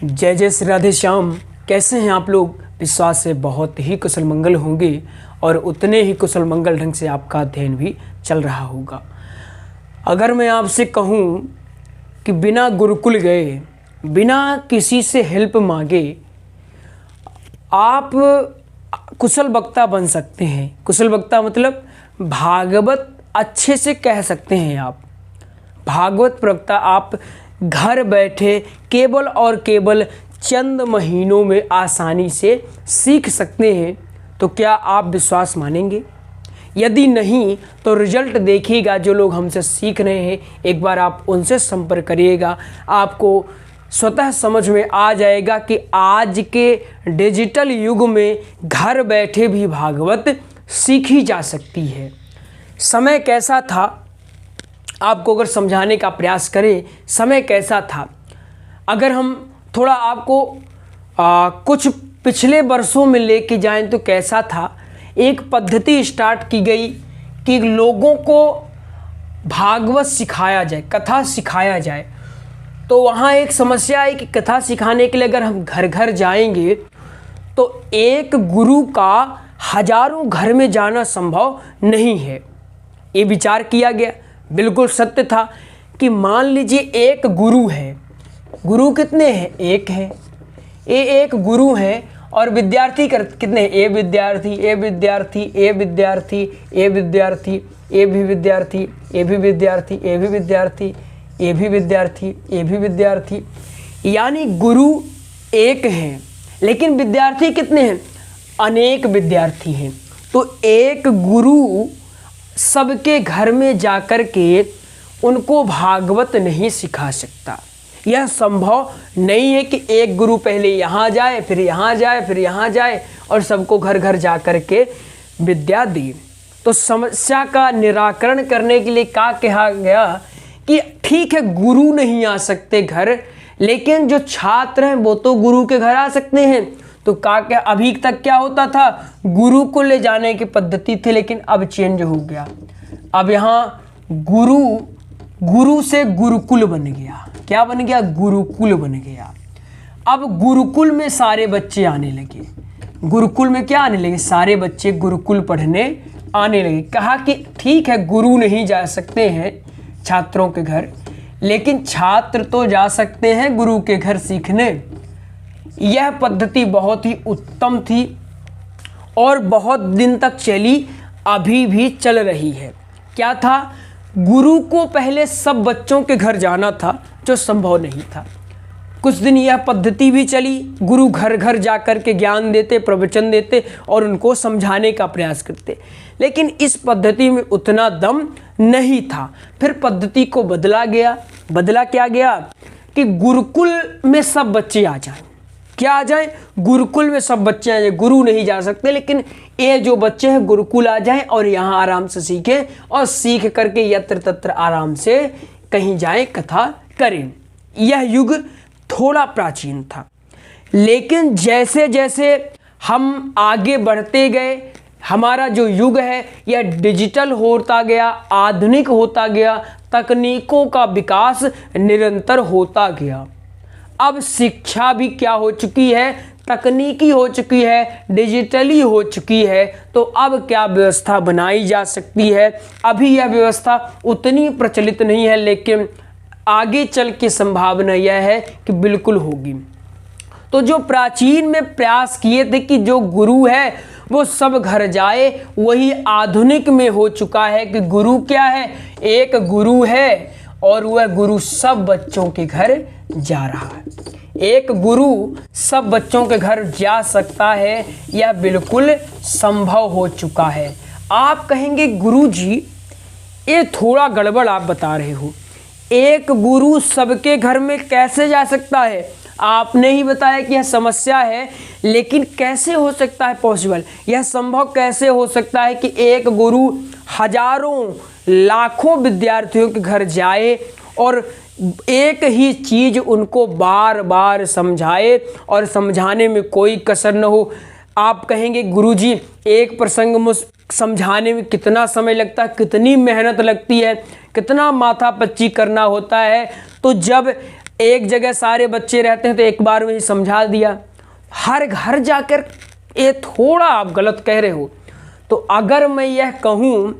जय जय श्री राधे श्याम। कैसे हैं आप लोग? विश्वास से बहुत ही कुशल मंगल होंगे और उतने ही कुशल मंगल ढंग से आपका अध्ययन भी चल रहा होगा। अगर मैं आपसे कहूँ कि बिना गुरुकुल गए, बिना किसी से हेल्प मांगे आप कुशल वक्ता बन सकते हैं। कुशल वक्ता मतलब भागवत अच्छे से कह सकते हैं आप। भागवत प्रवक्ता आप घर बैठे केवल और केवल चंद महीनों में आसानी से सीख सकते हैं। तो क्या आप विश्वास मानेंगे? यदि नहीं तो रिजल्ट देखिएगा। जो लोग हमसे सीख रहे हैं एक बार आप उनसे संपर्क करिएगा, आपको स्वतः समझ में आ जाएगा कि आज के डिजिटल युग में घर बैठे भी भागवत सीखी जा सकती है। समय कैसा था, आपको अगर समझाने का प्रयास करें, समय कैसा था। अगर हम थोड़ा आपको कुछ पिछले वर्षों में लेके जाएं तो कैसा था। एक पद्धति स्टार्ट की गई कि लोगों को भागवत सिखाया जाए, कथा सिखाया जाए। तो वहाँ एक समस्या है कि कथा सिखाने के लिए अगर हम घर घर जाएंगे तो एक गुरु का हजारों घर में जाना संभव नहीं है। ये विचार किया गया, बिल्कुल सत्य था कि मान लीजिए एक गुरु है। गुरु कितने हैं? एक है। ये एक गुरु है और विद्यार्थी कितने हैं? ए विद्यार्थी, ए विद्यार्थी, ए विद्यार्थी, ए विद्यार्थी, ए भी विद्यार्थी, ए भी विद्यार्थी, ए भी विद्यार्थी, ए भी विद्यार्थी, ए भी विद्यार्थी। यानी गुरु एक हैं लेकिन विद्यार्थी कितने हैं? अनेक विद्यार्थी हैं। तो एक गुरु सबके घर में जाकर के उनको भागवत नहीं सिखा सकता। यह संभव नहीं है कि एक गुरु पहले यहाँ जाए, फिर यहाँ जाए, फिर यहाँ जाए और सबको घर घर जा कर के विद्या दे। तो समस्या का निराकरण करने के लिए क्या कहा गया कि ठीक है गुरु नहीं आ सकते घर, लेकिन जो छात्र हैं वो तो गुरु के घर आ सकते हैं। तो क्या अभी तक क्या होता था, गुरु को ले जाने की पद्धति थी, लेकिन अब चेंज हो गया। अब यहाँ गुरु से गुरुकुल बन गया। क्या बन गया? गुरुकुल बन गया। अब गुरुकुल में सारे बच्चे आने लगे। गुरुकुल में क्या आने लगे? सारे बच्चे गुरुकुल पढ़ने आने लगे। कहा कि ठीक है गुरु नहीं जा सकते हैं छात्रों के घर, लेकिन छात्र तो जा सकते हैं गुरु के घर सीखने। यह पद्धति बहुत ही उत्तम थी और बहुत दिन तक चली, अभी भी चल रही है। क्या था? गुरु को पहले सब बच्चों के घर जाना था, जो संभव नहीं था। कुछ दिन यह पद्धति भी चली, गुरु घर घर जाकर के ज्ञान देते, प्रवचन देते और उनको समझाने का प्रयास करते, लेकिन इस पद्धति में उतना दम नहीं था। फिर पद्धति को बदला गया। बदला क्या गया कि गुरुकुल में सब बच्चे आ जाएं। क्या आ जाए? गुरुकुल में सब बच्चे आ जाए। गुरु नहीं जा सकते, लेकिन ये जो बच्चे हैं गुरुकुल आ जाएं और यहाँ आराम से सीखें और सीख करके यत्र तत्र आराम से कहीं जाएं, कथा करें। यह युग थोड़ा प्राचीन था, लेकिन जैसे जैसे हम आगे बढ़ते गए, हमारा जो युग है यह डिजिटल होता गया, आधुनिक होता गया, तकनीकों का विकास निरंतर होता गया। अब शिक्षा भी क्या हो चुकी है? तकनीकी हो चुकी है, डिजिटली हो चुकी है। तो अब क्या व्यवस्था बनाई जा सकती है? अभी यह व्यवस्था उतनी प्रचलित नहीं है, लेकिन आगे चल के संभावना यह है कि बिल्कुल होगी। तो जो प्राचीन में प्रयास किए थे कि जो गुरु है वो सब घर जाए, वही आधुनिक में हो चुका है कि गुरु क्या है? एक गुरु है और वह गुरु सब बच्चों के घर जा रहा है। एक गुरु सब बच्चों के घर जा सकता है, यह बिल्कुल संभव हो चुका है। आप कहेंगे गुरुजी ये थोड़ा गड़बड़ आप बता रहे हो, एक गुरु सबके घर में कैसे जा सकता है? आपने ही बताया कि यह समस्या है, लेकिन कैसे हो सकता है पॉसिबल? यह संभव कैसे हो सकता है कि एक गुरु हजारों लाखों विद्यार्थियों के घर जाए और एक ही चीज उनको बार बार समझाए और समझाने में कोई कसर न हो? आप कहेंगे गुरुजी एक प्रसंग में समझाने में कितना समय लगता है, कितनी मेहनत लगती है, कितना माथापच्ची करना होता है। तो जब एक जगह सारे बच्चे रहते हैं तो एक बार में ही समझा दिया। हर घर जाकर ये थोड़ा आप गलत कह रहे हो। तो अगर मैं यह कहूँ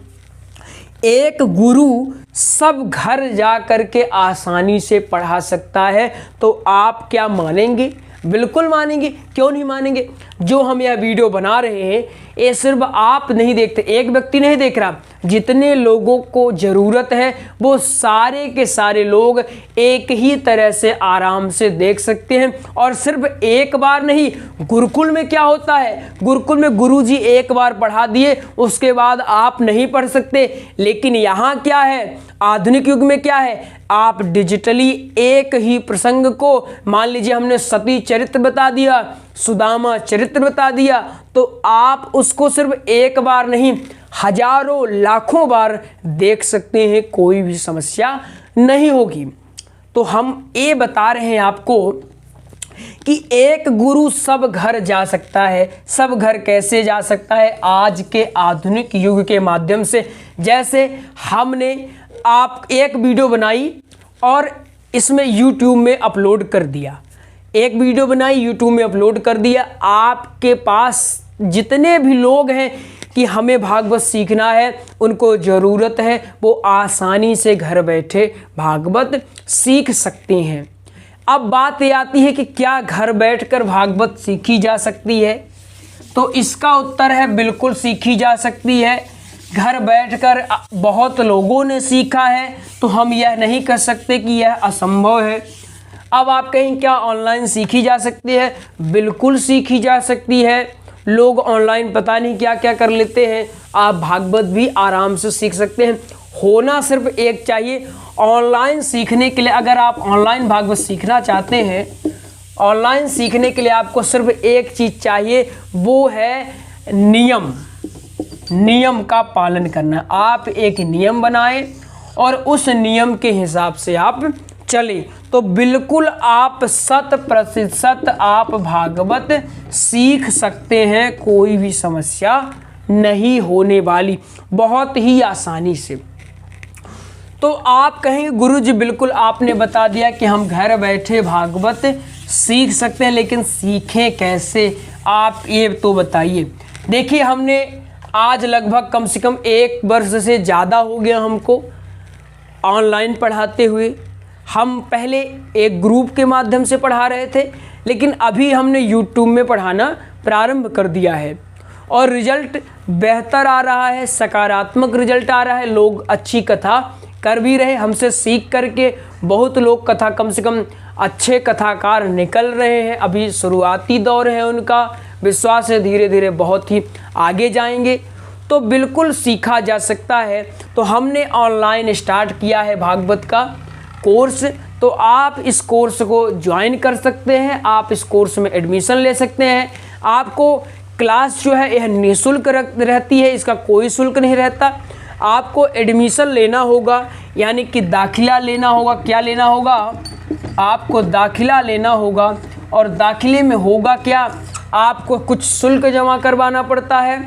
एक गुरु सब घर जा कर के आसानी से पढ़ा सकता है तो आप क्या मानेंगे? बिल्कुल मानेंगे, क्यों नहीं मानेंगे। जो हम यह वीडियो बना रहे हैं ये सिर्फ आप नहीं देखते, एक व्यक्ति नहीं देख रहा, जितने लोगों को ज़रूरत है वो सारे के सारे लोग एक ही तरह से आराम से देख सकते हैं। और सिर्फ एक बार नहीं, गुरुकुल में क्या होता है, गुरुकुल में गुरुजी एक बार पढ़ा दिए उसके बाद आप नहीं पढ़ सकते। लेकिन यहाँ क्या है, आधुनिक युग में क्या है, आप डिजिटली एक ही प्रसंग को, मान लीजिए हमने सती चरित्र बता दिया, सुदामा चरित्र बता दिया, तो आप उसको सिर्फ एक बार नहीं हजारों लाखों बार देख सकते हैं, कोई भी समस्या नहीं होगी। तो हम ये बता रहे हैं आपको कि एक गुरु सब घर जा सकता है। सब घर कैसे जा सकता है? आज के आधुनिक युग के माध्यम से। जैसे हमने आप एक वीडियो बनाई और इसमें YouTube में अपलोड कर दिया, एक वीडियो बनाई YouTube में अपलोड कर दिया। आपके पास जितने भी लोग हैं कि हमें भागवत सीखना है, उनको ज़रूरत है, वो आसानी से घर बैठे भागवत सीख सकते हैं। अब बात ये आती है कि क्या घर बैठकर भागवत सीखी जा सकती है? तो इसका उत्तर है बिल्कुल सीखी जा सकती है। घर बैठकर बहुत लोगों ने सीखा है, तो हम यह नहीं कह सकते कि यह असंभव है। अब आप कहें क्या ऑनलाइन सीखी जा सकती है? बिल्कुल सीखी जा सकती है। लोग ऑनलाइन पता नहीं क्या क्या कर लेते हैं, आप भागवत भी आराम से सीख सकते हैं। होना सिर्फ एक चाहिए ऑनलाइन सीखने के लिए। अगर आप ऑनलाइन भागवत सीखना चाहते हैं, ऑनलाइन सीखने के लिए आपको सिर्फ एक चीज़ चाहिए, वो है नियम। नियम का पालन करना। आप एक नियम बनाएं और उस नियम के हिसाब से आप चलें, तो बिल्कुल आप 100% आप भागवत सीख सकते हैं, कोई भी समस्या नहीं होने वाली, बहुत ही आसानी से। तो आप कहेंगे गुरुजी बिल्कुल आपने बता दिया कि हम घर बैठे भागवत सीख सकते हैं, लेकिन सीखें कैसे, आप ये तो बताइए। देखिए हमने आज लगभग कम से कम 1 वर्ष से ज़्यादा हो गया हमको ऑनलाइन पढ़ाते हुए। हम पहले एक ग्रुप के माध्यम से पढ़ा रहे थे, लेकिन अभी हमने YouTube में पढ़ाना प्रारंभ कर दिया है और रिजल्ट बेहतर आ रहा है, सकारात्मक रिजल्ट आ रहा है। लोग अच्छी कथा कर भी रहे, हमसे सीख करके बहुत लोग कथा, कम से कम अच्छे कथाकार निकल रहे हैं। अभी शुरुआती दौर है उनका, विश्वास है धीरे धीरे बहुत ही आगे जाएंगे। तो बिल्कुल सीखा जा सकता है। तो हमने ऑनलाइन स्टार्ट किया है भागवत का कोर्स, तो आप इस कोर्स को ज्वाइन कर सकते हैं, आप इस कोर्स में एडमिशन ले सकते हैं। आपको क्लास जो है यह निःशुल्क रहती है, इसका कोई शुल्क नहीं रहता। आपको एडमिशन लेना होगा, यानी कि दाखिला लेना होगा। क्या लेना होगा? आपको दाखिला लेना होगा, और दाखिले में होगा क्या, आपको कुछ शुल्क जमा करवाना पड़ता है,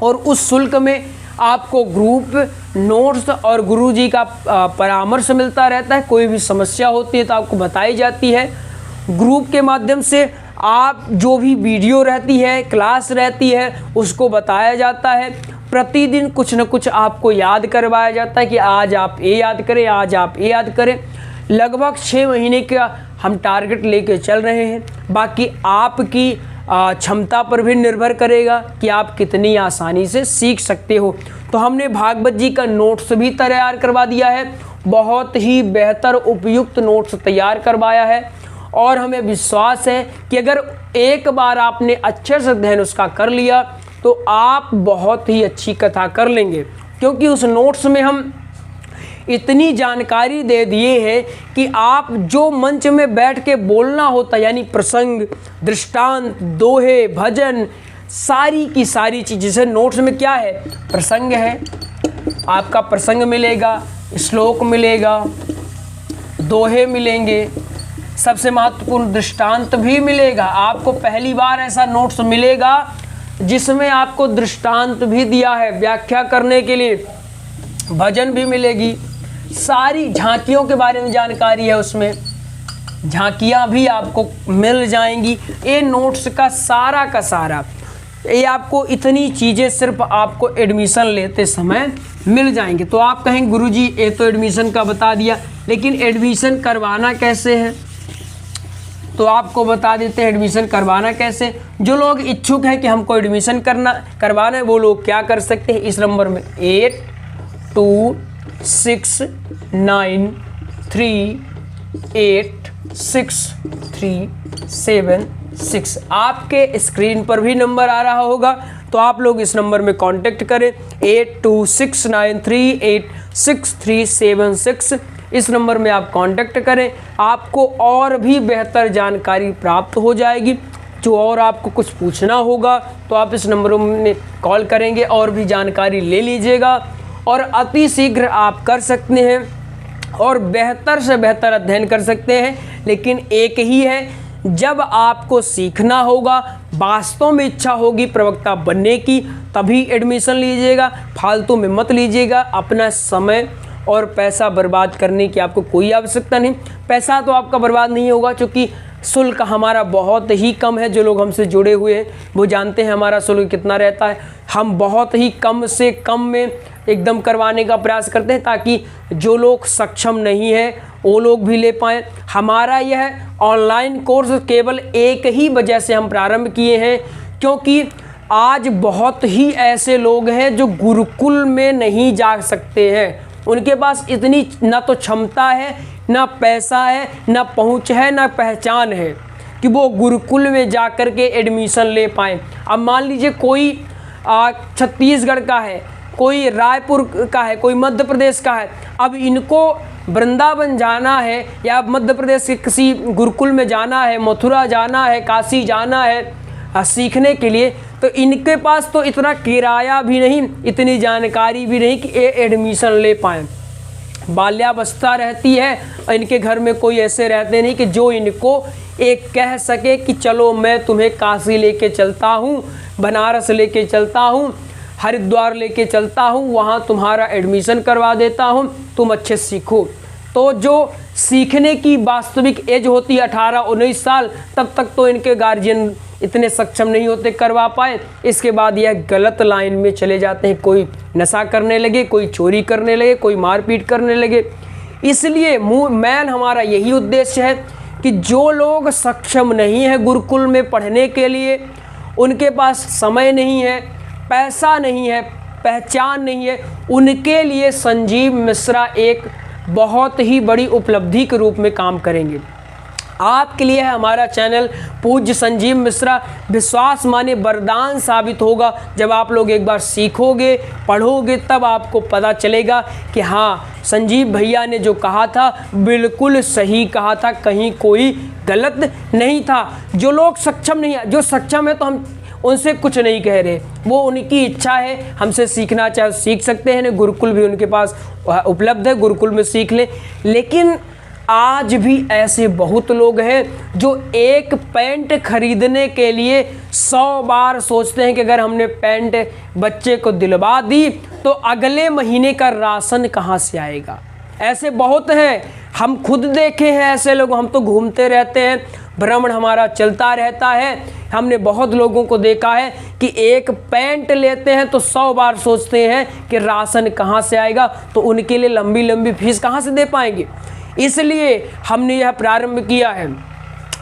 और उस शुल्क में आपको ग्रुप नोट्स और गुरुजी का परामर्श मिलता रहता है। कोई भी समस्या होती है तो आपको बताई जाती है। ग्रुप के माध्यम से आप जो भी वीडियो रहती है, क्लास रहती है, उसको बताया जाता है। प्रतिदिन कुछ न कुछ आपको याद करवाया जाता है कि आज आप ये याद करें, आज आप ये याद करें। लगभग 6 महीने का हम टारगेट लेके चल रहे हैं। बाकी आपकी क्षमता पर भी निर्भर करेगा कि आप कितनी आसानी से सीख सकते हो। तो हमने भागवत जी का नोट्स भी तैयार करवा दिया है, बहुत ही बेहतर उपयुक्त नोट्स तैयार करवाया है, और हमें विश्वास है कि अगर एक बार आपने अच्छे से अध्ययन उसका कर लिया तो आप बहुत ही अच्छी कथा कर लेंगे। क्योंकि उस नोट्स में हम इतनी जानकारी दे दिए हैं कि आप जो मंच में बैठ के बोलना होता है, यानी प्रसंग, दृष्टांत, दोहे, भजन, सारी की सारी चीज़। जैसे नोट्स में क्या है, प्रसंग है, आपका प्रसंग मिलेगा, श्लोक मिलेगा, दोहे मिलेंगे, सबसे महत्वपूर्ण दृष्टांत भी मिलेगा। आपको पहली बार ऐसा नोट्स मिलेगा जिसमें आपको दृष्टांत भी दिया है व्याख्या करने के लिए, भजन भी मिलेगी, सारी झांकियों के बारे में जानकारी है उसमें। झांकियाँ भी आपको मिल जाएंगी। ये नोट्स का सारा ये आपको इतनी चीज़ें सिर्फ आपको एडमिशन लेते समय मिल जाएंगे। तो आप कहेंगे गुरुजी ये तो एडमिशन का बता दिया, लेकिन एडमिशन करवाना कैसे है, तो आपको बता देते हैं एडमिशन करवाना कैसे। जो लोग इच्छुक हैं कि हमको एडमिशन करवाना है वो लोग क्या कर सकते हैं, इस नंबर में 8269386376 आपके स्क्रीन पर भी नंबर आ रहा होगा, तो आप लोग इस नंबर में कांटेक्ट करें 8269386376। इस नंबर में आप कांटेक्ट करें, आपको और भी बेहतर जानकारी प्राप्त हो जाएगी। जो और आपको कुछ पूछना होगा तो आप इस नंबर में कॉल करेंगे और भी जानकारी ले लीजिएगा, और अति शीघ्र आप कर सकते हैं और बेहतर से बेहतर अध्ययन कर सकते हैं। लेकिन एक ही है, जब आपको सीखना होगा, वास्तव में इच्छा होगी प्रवक्ता बनने की, तभी एडमिशन लीजिएगा, फालतू में मत लीजिएगा। अपना समय और पैसा बर्बाद करने की आपको कोई आवश्यकता नहीं। पैसा तो आपका बर्बाद नहीं होगा, क्योंकि शुल्क हमारा बहुत ही कम है। जो लोग हमसे जुड़े हुए हैं वो जानते हैं हमारा शुल्क कितना रहता है। हम बहुत ही कम से कम में एकदम करवाने का प्रयास करते हैं, ताकि जो लोग सक्षम नहीं है वो लोग भी ले पाएँ। हमारा यह ऑनलाइन कोर्स केवल एक ही वजह से हम प्रारंभ किए हैं, क्योंकि आज बहुत ही ऐसे लोग हैं जो गुरुकुल में नहीं जा सकते हैं। उनके पास इतनी ना तो क्षमता है, ना पैसा है, ना पहुंच है, ना पहचान है कि वो गुरुकुल में जा कर के एडमिशन ले पाएँ। अब मान लीजिए कोई छत्तीसगढ़ का है, कोई रायपुर का है, कोई मध्य प्रदेश का है। अब इनको वृंदावन जाना है या मध्य प्रदेश के किसी गुरुकुल में जाना है, मथुरा जाना है, काशी जाना है सीखने के लिए, तो इनके पास तो इतना किराया भी नहीं, इतनी जानकारी भी नहीं कि ये एडमिशन ले पाएँ। बाल्यावस्था रहती है और इनके घर में कोई ऐसे रहते नहीं कि जो इनको एक कह सके कि चलो मैं तुम्हें काशी लेके चलता हूँ, बनारस लेके चलता हूँ, हरिद्वार लेके चलता हूँ, वहाँ तुम्हारा एडमिशन करवा देता हूँ, तुम अच्छे सीखो। तो जो सीखने की वास्तविक एज होती है 18-19 साल, तब तक तो इनके गार्जियन इतने सक्षम नहीं होते करवा पाए। इसके बाद यह गलत लाइन में चले जाते हैं, कोई नशा करने लगे, कोई चोरी करने लगे, कोई मारपीट करने लगे। इसलिए मेन हमारा यही उद्देश्य है कि जो लोग सक्षम नहीं है गुरुकुल में पढ़ने के लिए, उनके पास समय नहीं है, पैसा नहीं है, पहचान नहीं है, उनके लिए संजीव मिश्रा एक बहुत ही बड़ी उपलब्धि के रूप में काम करेंगे। आपके लिए है हमारा चैनल पूज्य संजीव मिश्रा। विश्वास माने वरदान साबित होगा। जब आप लोग एक बार सीखोगे, पढ़ोगे, तब आपको पता चलेगा कि हाँ, संजीव भैया ने जो कहा था बिल्कुल सही कहा था, कहीं कोई गलत नहीं था। जो लोग सक्षम नहीं है, जो सक्षम है तो हम उनसे कुछ नहीं कह रहे, वो उनकी इच्छा है, हमसे सीखना चाहे सीख सकते हैं। गुरुकुल भी उनके पास उपलब्ध है, गुरुकुल में सीख लें। लेकिन आज भी ऐसे बहुत लोग हैं जो एक पैंट खरीदने के लिए 100 बार सोचते हैं कि अगर हमने पैंट बच्चे को दिलवा दी तो अगले महीने का राशन कहाँ से आएगा। ऐसे बहुत हैं, हम खुद देखे हैं ऐसे लोग। हम तो घूमते रहते हैं, भ्रमण हमारा चलता रहता है। हमने बहुत लोगों को देखा है कि एक पैंट लेते हैं तो 100 बार सोचते हैं कि राशन कहाँ से आएगा, तो उनके लिए लंबी लंबी फीस कहाँ से दे पाएंगे। इसलिए हमने यह प्रारंभ किया है,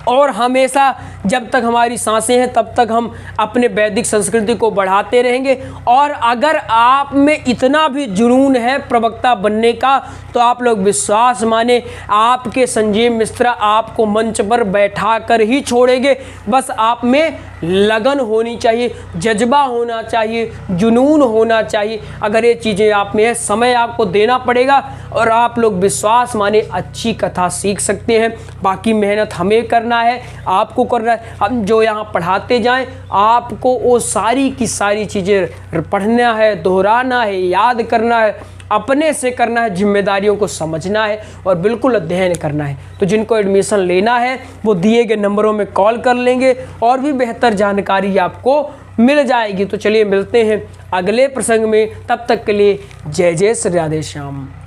और हमेशा जब तक हमारी सांसें हैं तब तक हम अपने वैदिक संस्कृति को बढ़ाते रहेंगे। और अगर आप में इतना भी जुनून है प्रवक्ता बनने का, तो आप लोग विश्वास माने आपके संजीव मिश्रा आपको मंच पर बैठा कर ही छोड़ेंगे। बस आप में लगन होनी चाहिए, जज्बा होना चाहिए, जुनून होना चाहिए। अगर ये चीज़ें आप में है, समय आपको देना पड़ेगा और आप लोग विश्वास माने अच्छी कथा सीख सकते हैं। बाकी मेहनत हमें करना है, आपको करना है। हम जो यहाँ पढ़ाते जाएं, आपको वो सारी की सारी चीज़ें पढ़ना है, दोहराना है, याद करना है, अपने से करना है, जिम्मेदारियों को समझना है और बिल्कुल अध्ययन करना है। तो जिनको एडमिशन लेना है वो दिए गए नंबरों में कॉल कर लेंगे और भी बेहतर जानकारी आपको मिल जाएगी। तो चलिए मिलते हैं अगले प्रसंग में, तब तक के लिए जय जय श्री राधे श्याम।